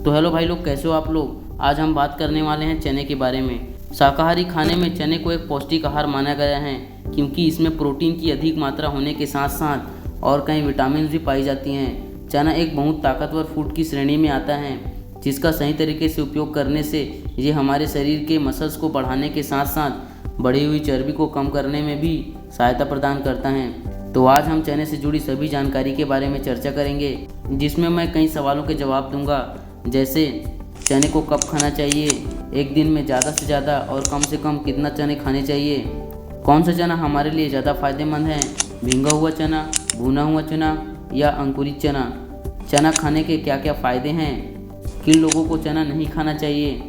तो हेलो भाई लोग, कैसे हो आप लोग। आज हम बात करने वाले हैं चने के बारे में। शाकाहारी खाने में चने को एक पौष्टिक आहार माना गया है क्योंकि इसमें प्रोटीन की अधिक मात्रा होने के साथ साथ और कई विटामिन भी पाई जाती हैं। चना एक बहुत ताकतवर फूड की श्रेणी में आता है जिसका सही तरीके से उपयोग करने से ये हमारे शरीर के मसल्स को बढ़ाने के साथ साथ बढ़ी हुई चर्बी को कम करने में भी सहायता प्रदान करता है। तो आज हम चने से जुड़ी सभी जानकारी के बारे में चर्चा करेंगे, जिसमें मैं कई सवालों के जवाब दूंगा, जैसे चने को कब खाना चाहिए, एक दिन में ज़्यादा से ज़्यादा और कम से कम कितना चने खाने चाहिए, कौन सा चना हमारे लिए ज़्यादा फायदेमंद है, भींगा हुआ चना, भुना हुआ चना या अंकुरित चना, चना खाने के क्या क्या फ़ायदे हैं, किन लोगों को चना नहीं खाना चाहिए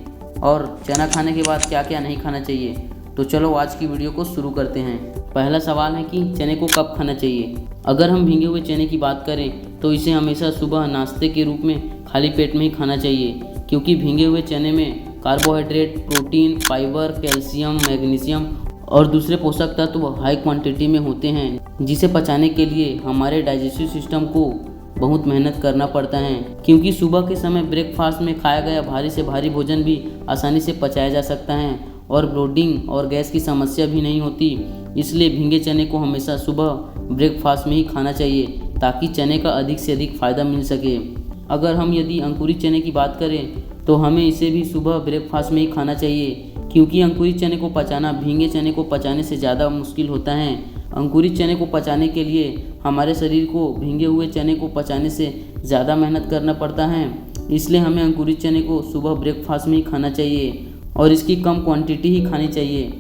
और चना खाने के बाद क्या क्या नहीं खाना चाहिए। तो चलो आज की वीडियो को शुरू करते हैं। पहला सवाल है कि चने को कब खाना चाहिए। अगर हम भीगे हुए चने की बात करें तो इसे हमेशा सुबह नाश्ते के रूप में खाली पेट में ही खाना चाहिए, क्योंकि भीगे हुए चने में carbohydrate, protein, fibre, calcium, magnesium और दूसरे पोषक तत्व हाई क्वांटिटी में होते हैं, जिसे पचाने के लिए हमारे डाइजेस्टिव सिस्टम को बहुत मेहनत करना पड़ता है। क्योंकि सुबह के समय ब्रेकफास्ट में खाया गया भारी से भारी भोजन भी आसानी से पचाया जा सकता है और ब्लोटिंग और गैस की समस्या भी नहीं होती, इसलिए भीगे चने को हमेशा सुबह ब्रेकफास्ट में ही खाना चाहिए ताकि चने का अधिक से अधिक फ़ायदा मिल सके। अगर हम यदि अंकुरित चने की बात करें तो हमें इसे भी सुबह ब्रेकफास्ट में ही खाना चाहिए, क्योंकि अंकुरित चने को पचाना भीगे चने को पचाने से ज़्यादा मुश्किल होता है। अंकुरित चने को पचाने के लिए हमारे शरीर को भीगे हुए चने को पचाने से ज़्यादा मेहनत करना पड़ता है, इसलिए हमें अंकुरित चने को सुबह ब्रेकफास्ट में ही खाना चाहिए और इसकी कम क्वांटिटी ही खानी चाहिए।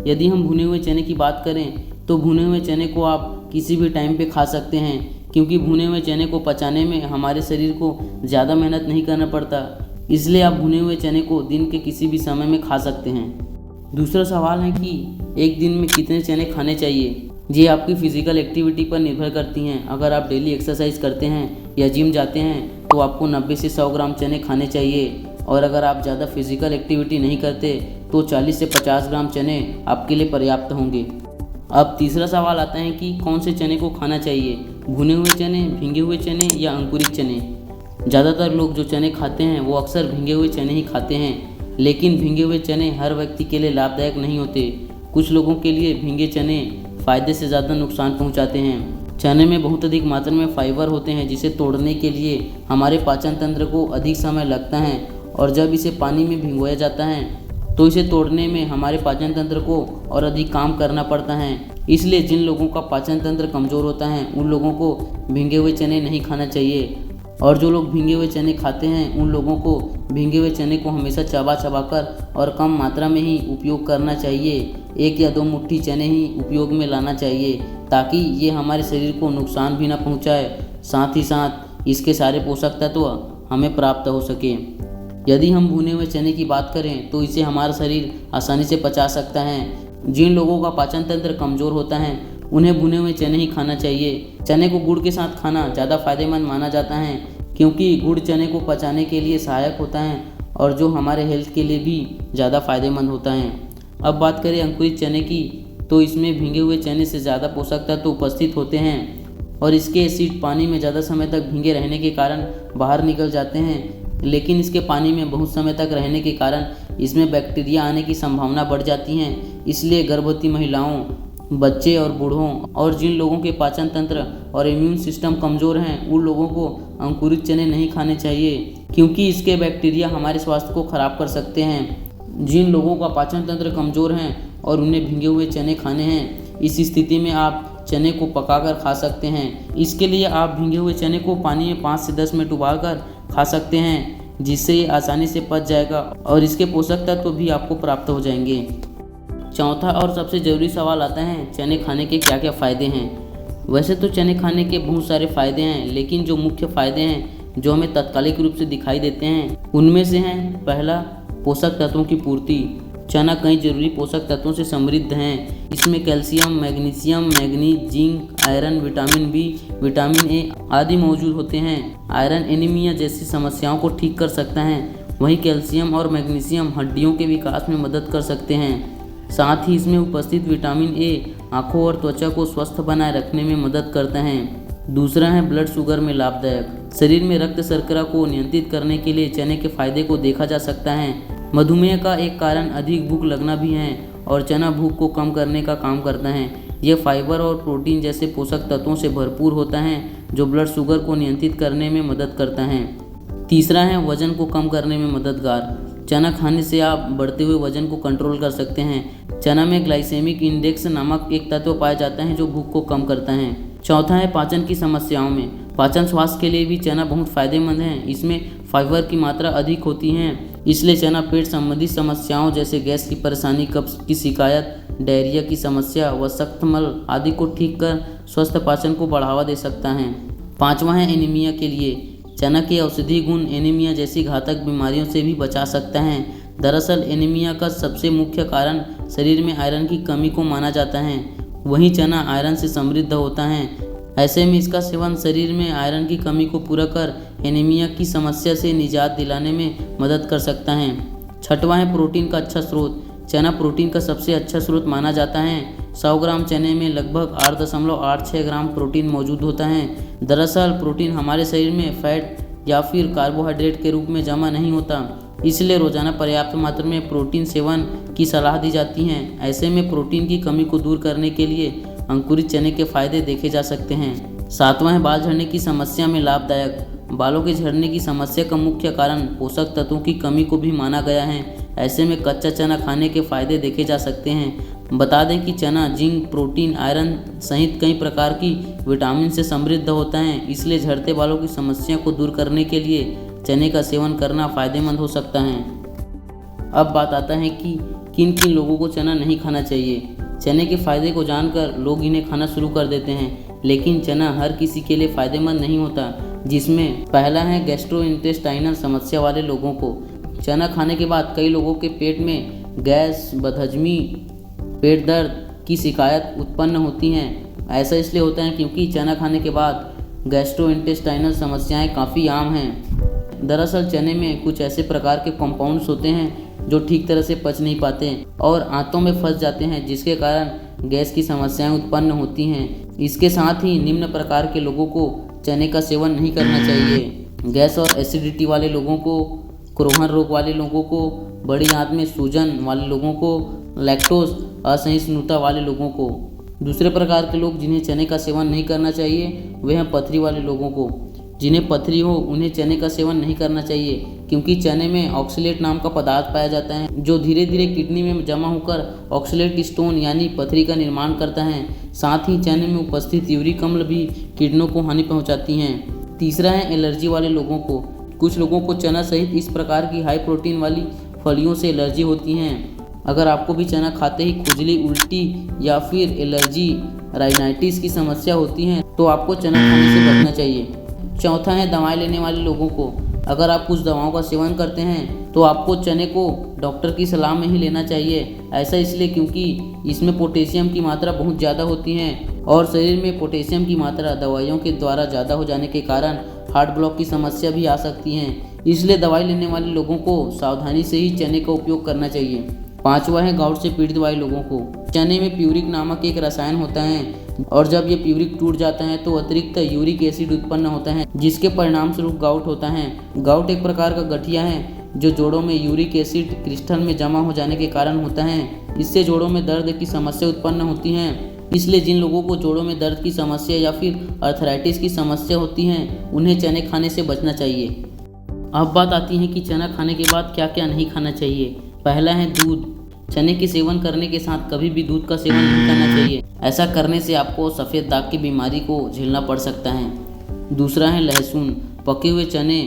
यदि हम भुने हुए चने की बात करें तो भुने हुए चने को आप किसी भी टाइम पे खा सकते हैं, क्योंकि भुने हुए चने को पचाने में हमारे शरीर को ज़्यादा मेहनत नहीं करना पड़ता, इसलिए आप भुने हुए चने को दिन के किसी भी समय में खा सकते हैं। दूसरा सवाल है कि एक दिन में कितने चने खाने चाहिए। ये आपकी फ़िज़िकल एक्टिविटी पर निर्भर करती हैं। अगर आप डेली एक्सरसाइज करते हैं या जिम जाते हैं तो आपको 90 से 100 ग्राम चने खाने चाहिए, और अगर आप ज़्यादा फिजिकल एक्टिविटी नहीं करते तो 40 से 50 ग्राम चने आपके लिए पर्याप्त होंगे। अब तीसरा सवाल आता है कि कौन से चने को खाना चाहिए, भुने हुए चने, भीगे हुए चने या अंकुरित चने। ज़्यादातर लोग जो चने खाते हैं वो अक्सर भीगे हुए चने ही खाते हैं, लेकिन भीगे हुए चने हर व्यक्ति के लिए लाभदायक नहीं होते। कुछ लोगों के लिए भीगे चने फ़ायदे से ज़्यादा नुकसान पहुँचाते हैं। चने में बहुत अधिक मात्रा में फाइबर होते हैं, जिसे तोड़ने के लिए हमारे पाचन तंत्र को अधिक समय लगता है, और जब इसे पानी में भिगोया जाता है तो इसे तोड़ने में हमारे पाचन तंत्र को और अधिक काम करना पड़ता है। इसलिए जिन लोगों का पाचन तंत्र कमज़ोर होता है उन लोगों को भीगे हुए चने नहीं खाना चाहिए, और जो लोग भीगे हुए चने खाते हैं उन लोगों को भीगे हुए चने को हमेशा चबा कर और कम मात्रा में ही उपयोग करना चाहिए। 1 या 2 मुट्ठी चने ही उपयोग में लाना चाहिए ताकि ये हमारे शरीर को नुकसान भी ना पहुँचाए, साथ ही साथ इसके सारे पोषक तत्व हमें प्राप्त हो सके। यदि हम भुने हुए चने की बात करें तो इसे हमारा शरीर आसानी से पचा सकता है। जिन लोगों का पाचन तंत्र कमज़ोर होता है उन्हें भुने हुए चने ही खाना चाहिए। चने को गुड़ के साथ खाना ज़्यादा फायदेमंद माना जाता है, क्योंकि गुड़ चने को पचाने के लिए सहायक होता है और जो हमारे हेल्थ के लिए भी ज़्यादा फायदेमंद होता है। अब बात करें अंकुरित चने की, तो इसमें भीगे हुए चने से ज़्यादा पोषक तत्व उपस्थित होते हैं और इसके एसिड पानी में ज़्यादा समय तक भीगे रहने के कारण बाहर निकल जाते हैं, लेकिन इसके पानी में बहुत समय तक रहने के कारण इसमें बैक्टीरिया आने की संभावना बढ़ जाती है। इसलिए गर्भवती महिलाओं, बच्चे और बूढ़ों और जिन लोगों के पाचन तंत्र और इम्यून सिस्टम कमज़ोर हैं उन लोगों को अंकुरित चने नहीं खाने चाहिए, क्योंकि इसके बैक्टीरिया हमारे स्वास्थ्य को ख़राब कर सकते हैं। जिन लोगों का पाचन तंत्र कमज़ोर हैं और उन्हें भीगे हुए चने खाने हैं, इस स्थिति में आप चने को पकाकर खा सकते हैं। इसके लिए आप भीगे हुए चने को पानी में 5 से 10 मिनट उबालकर खा सकते हैं, जिससे ये आसानी से पच जाएगा और इसके पोषक तत्व भी आपको प्राप्त हो जाएंगे। चौथा और सबसे ज़रूरी सवाल आता है, चने खाने के क्या क्या फ़ायदे हैं। वैसे तो चने खाने के बहुत सारे फ़ायदे हैं, लेकिन जो मुख्य फ़ायदे हैं जो हमें तात्कालिक रूप से दिखाई देते हैं उनमें से हैं, पहला, पोषक तत्वों की पूर्ति। चना कई जरूरी पोषक तत्वों से समृद्ध हैं। इसमें calcium, magnesium, manganese, zinc, iron, vitamin B, vitamin A आदि मौजूद होते हैं। आयरन एनीमिया जैसी समस्याओं को ठीक कर सकता है, वहीं कैल्शियम और मैग्नीशियम हड्डियों के विकास में मदद कर सकते हैं। साथ ही इसमें उपस्थित विटामिन ए आँखों और त्वचा को स्वस्थ बनाए रखने में मदद करते हैं। दूसरा है ब्लड शुगर में लाभदायक। शरीर में रक्त शर्करा को नियंत्रित करने के लिए चने के फायदे को देखा जा सकता है। मधुमेह का एक कारण अधिक भूख लगना भी है और चना भूख को कम करने का काम करता है। यह फाइबर और प्रोटीन जैसे पोषक तत्वों से भरपूर होता है जो ब्लड शुगर को नियंत्रित करने में मदद करता है। तीसरा है वजन को कम करने में मददगार। चना खाने से आप बढ़ते हुए वजन को कंट्रोल कर सकते हैं। चना में ग्लाइसेमिक इंडेक्स नामक एक तत्व पाया जाता है जो भूख को कम करता है। चौथा है पाचन की समस्याओं में। पाचन स्वास्थ्य के लिए भी चना बहुत फायदेमंद है। इसमें फाइबर की मात्रा अधिक होती है, इसलिए चना पेट संबंधी समस्याओं जैसे गैस की परेशानी, कब्ज की शिकायत, डायरिया की समस्या व सख्त मल आदि को ठीक कर स्वस्थ पाचन को बढ़ावा दे सकता है। पांचवा है एनीमिया के लिए। चना के औषधि गुण एनीमिया जैसी घातक बीमारियों से भी बचा सकता है। दरअसल एनीमिया का सबसे मुख्य कारण शरीर में आयरन की कमी को माना जाता है। वहीं चना आयरन से समृद्ध होता है। ऐसे में इसका सेवन शरीर में आयरन की कमी को पूरा कर एनीमिया की समस्या से निजात दिलाने में मदद कर सकता है। छठवां है प्रोटीन का अच्छा स्रोत। चना प्रोटीन का सबसे अच्छा स्रोत माना जाता है। 100 ग्राम चने में लगभग 8.86 ग्राम प्रोटीन मौजूद होता है। दरअसल प्रोटीन हमारे शरीर में फैट या फिर कार्बोहाइड्रेट के रूप में जमा नहीं होता, इसलिए रोजाना पर्याप्त मात्रा में प्रोटीन सेवन की सलाह दी जाती है। ऐसे में प्रोटीन की कमी को दूर करने के लिए अंकुरित चने के फायदे देखे जा सकते हैं। सातवां है बाल झड़ने की समस्या में लाभदायक। बालों के झड़ने की समस्या का मुख्य कारण पोषक तत्वों की कमी को भी माना गया है। ऐसे में कच्चा चना खाने के फायदे देखे जा सकते हैं। बता दें कि चना जिंक, प्रोटीन, आयरन सहित कई प्रकार की विटामिन से समृद्ध होता है, इसलिए झड़ते बालों की समस्या को दूर करने के लिए चने का सेवन करना फायदेमंद हो सकता है। अब बात आता है कि किन किन लोगों को चना नहीं खाना चाहिए। चने के फायदे को जानकर लोग इन्हें खाना शुरू कर देते हैं, लेकिन चना हर किसी के लिए फायदेमंद नहीं होता, जिसमें पहला है गैस्ट्रोइंटेस्टाइनल समस्या वाले लोगों को। चना खाने के बाद कई लोगों के पेट में गैस, बदहजमी, पेट दर्द की शिकायत उत्पन्न होती हैं। ऐसा इसलिए होता है क्योंकि चना खाने के बाद गैस्ट्रोइंटेस्टाइनल समस्याएं काफ़ी आम हैं। दरअसल चने में कुछ ऐसे प्रकार के कंपाउंड्स होते हैं जो ठीक तरह से पच नहीं पाते और आंतों में फंस जाते हैं, जिसके कारण गैस की समस्याएं उत्पन्न होती हैं। इसके साथ ही निम्न प्रकार के लोगों को चने का सेवन नहीं करना चाहिए। गैस और एसिडिटी वाले लोगों को, क्रोहन रोग वाले लोगों को, बड़ी आंत में सूजन वाले लोगों को, लैक्टोज असहिष्णुता वाले लोगों को। दूसरे प्रकार के लोग जिन्हें चने का सेवन नहीं करना चाहिए वे हैं पथरी वाले लोगों को। जिन्हें पथरी हो उन्हें चने का सेवन नहीं करना चाहिए, क्योंकि चने में ऑक्सलेट नाम का पदार्थ पाया जाता है जो धीरे धीरे किडनी में जमा होकर ऑक्सलेट स्टोन यानी पथरी का निर्माण करता है। साथ ही चने में उपस्थित यूरिक अम्ल भी किडनियों को हानि पहुंचाती हैं। तीसरा है एलर्जी वाले लोगों को। कुछ लोगों को चना सहित इस प्रकार की हाई प्रोटीन वाली फलियों से एलर्जी होती हैं। अगर आपको भी चना खाते ही खुजली, उल्टी या फिर एलर्जी, राइनाइटिस की समस्या होती है तो आपको चना खाने से बचना चाहिए। चौथा है दवाएं लेने वाले लोगों को। अगर आप कुछ दवाओं का सेवन करते हैं तो आपको चने को डॉक्टर की सलाह में ही लेना चाहिए। ऐसा इसलिए क्योंकि इसमें पोटेशियम की मात्रा बहुत ज़्यादा होती है और शरीर में पोटेशियम की मात्रा दवाइयों के द्वारा ज़्यादा हो जाने के कारण हार्ट ब्लॉक की समस्या भी आ सकती है। इसलिए दवाई लेने वाले लोगों को सावधानी से ही चने का उपयोग करना चाहिए। पांचवा है गाउट से पीड़ित वाले लोगों को। चने में प्यूरिक नामक एक रसायन होता है और जब ये प्यूरिक टूट जाता है तो अतिरिक्त यूरिक एसिड उत्पन्न होता है, जिसके परिणाम स्वरूप गाउट होता है। गाउट एक प्रकार का गठिया है जो जोड़ों में यूरिक एसिड क्रिस्टल में जमा हो जाने के कारण होता है। इससे जोड़ों में दर्द की समस्या उत्पन्न होती है। इसलिए जिन लोगों को जोड़ों में दर्द की समस्या या फिर अर्थराइटिस की समस्या होती है उन्हें चने खाने से बचना चाहिए। अब बात आती है कि चना खाने के बाद क्या क्या नहीं खाना चाहिए। पहला है दूध। चने के सेवन करने के साथ कभी भी दूध का सेवन नहीं करना चाहिए। ऐसा करने से आपको सफ़ेद दाग की बीमारी को झेलना पड़ सकता है। दूसरा है लहसुन। पके हुए चने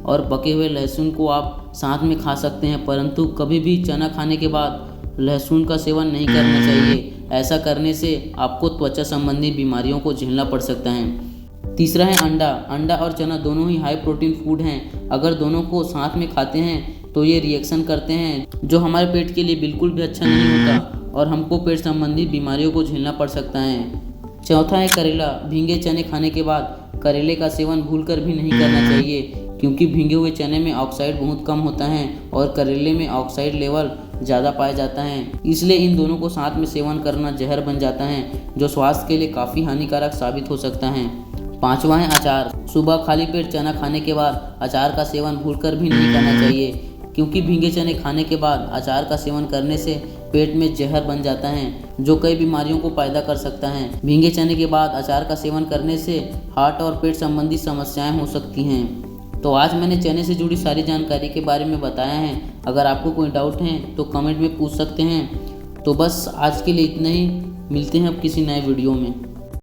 और पके हुए लहसुन को आप साथ में खा सकते हैं, परंतु कभी भी चना खाने के बाद लहसुन का सेवन नहीं करना चाहिए। ऐसा करने से आपको त्वचा संबंधी बीमारियों को झेलना पड़ सकता है। तीसरा है अंडा। अंडा और चना दोनों ही हाई प्रोटीन फूड हैं। अगर दोनों को साथ में खाते हैं तो ये रिएक्शन करते हैं जो हमारे पेट के लिए बिल्कुल भी अच्छा नहीं होता और हमको पेट संबंधी बीमारियों को झेलना पड़ सकता है। चौथा है करेला। भींगे चने खाने के बाद करेले का सेवन भूलकर भी नहीं करना चाहिए, क्योंकि भींगे हुए चने में ऑक्साइड बहुत कम होता है और करेले में ऑक्साइड लेवल ज़्यादा पाया जाता है। इसलिए इन दोनों को साथ में सेवन करना जहर बन जाता है जो स्वास्थ्य के लिए काफ़ी हानिकारक साबित हो सकता है। पांचवा है अचार। सुबह खाली पेट चना खाने के बाद अचार का सेवन भूलकर भी नहीं करना चाहिए, क्योंकि भीगे चने खाने के बाद अचार का सेवन करने से पेट में जहर बन जाता है, जो कई बीमारियों को पैदा कर सकता है। भीगे चने के बाद अचार का सेवन करने से हार्ट और पेट संबंधी समस्याएं हो सकती हैं। तो आज मैंने चने से जुड़ी सारी जानकारी के बारे में बताया है। अगर आपको कोई डाउट है तो कमेंट में पूछ सकते हैं। तो बस आज के लिए इतना ही, मिलते हैं अब किसी नए वीडियो में।